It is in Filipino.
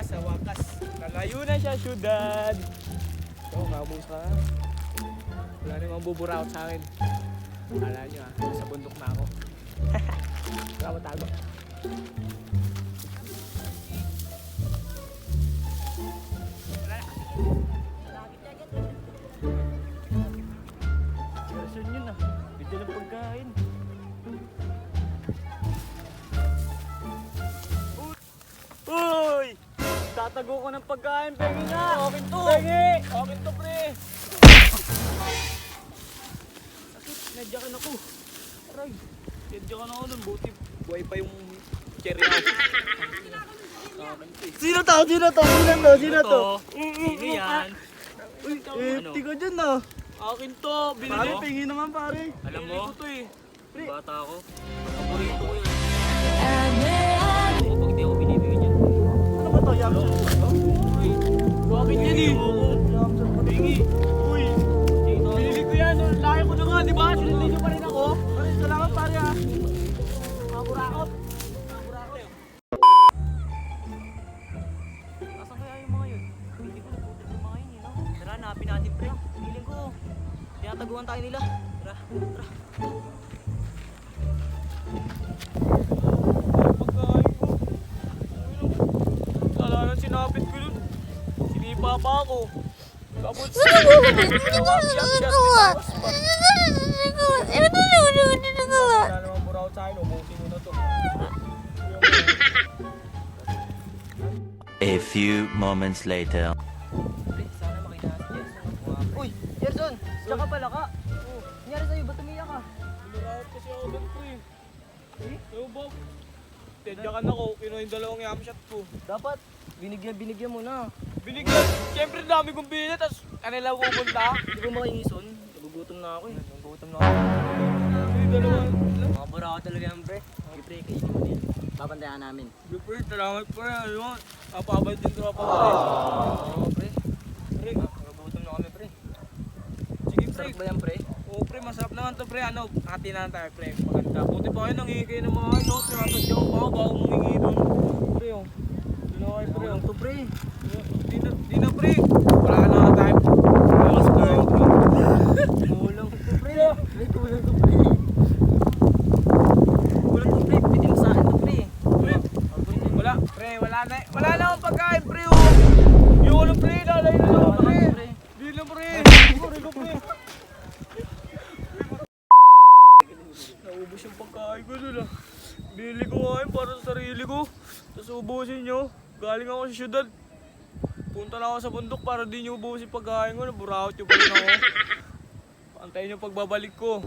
Sa wakas, nalayo na siya, syudad. So, mabus ka. Wala namang buburaot sa akin. Kala nyo sa bundok na ako. Wala matago. Version yun bigyan ng pagkain. Uy! Tatago ko ng pagkain, pengi nga! Akin to! Pengi! Akin to, pre! Nadyakan ako. Aray, nadyakan ako nun. Buti, buhay pa yung cherry house. Sino to? Sino to? Sino to? Sino yan? Uy, Ano? ko dyan Akin to! Binili Pare, ko. pengi naman pare. Alam mo? Binili ko to eh. Bata ako. Paborito ko yun. Kapag di ako binibigyan yan. Ano ba to? Yam sir? Akin yan eh. Bingi. Uy, binili ko yan. Laki ko na nga, di ba? Sinundan nyo pa rin ako. Salamat pare Mga burakot. Nasaan kaya yung mga yun? Hindi ko naputin yung mga yun, no? Tara, hanapin natin, pre. Feeling ko, tinataguan tayo nila. Tara, tara. Pagkain ko. Kala nang sinapit ko nun. Sinipa pa ako. Tapos, wala namang burakot sa akin. Ubusin ko na to. A few moments later. Pre, sana makinahas niya. Uy, Gerson! Diyan ka pala ka. Nangyari sa'yo, ba't umiyak ka? Burakot kasi ako doon, pre. Ewan ba? Tedyakan ako. Kinuha yung dalawang yam shot ko. Dapat, binigyan mo na. Binigyan. Siyempre dami kong binili. Tapos kanila pupunta. Hindi ko makaingison. Nagugutom na ako Nagutom na ako. Yung dalawa. Mga burako talaga yan, pre. Okay, pre, kainin mo din. Babantayan namin. Siyempre, salamat pa rin. Ano mo? Kapabay din tropa ko. Oo, pre. Pre. Nagutom na kami, pre. Sige, pre. Sarap ba yan, pre? Oo, pre. Masarap naman to, pre. Ano? Hati na lang tayo, pre. Maganda. Buti pa kayo nangingi kayo ng mga ito. Tinatadya ko pa ako bago humingi doon. Pre, oh. Doon ako kayo, pre. Ano to, pre? Di na, pre. Wala ka na tayo. Alas ko yun. Kulang to, pre. Pre, kulang to, pre. Kulang to, pre. Pwede mo sa akin to, pre. Wala. Pre, wala na. Wala na akong pagkain, pre. Oh. Yung ulo, pre. Lalay na ako, pre. Di na, pre. Sorry ko, pre. Naubos yung pagkain ko dun, ah. Bili ko ngayon para sa sarili ko. Tapos ubusin nyo. Galing ako sa syudad. Punta na ako sa bundok para di nyo ubusin pagkain ko. Naburakot nyo pa rin ako. Antayin nyo pagbabalik ko.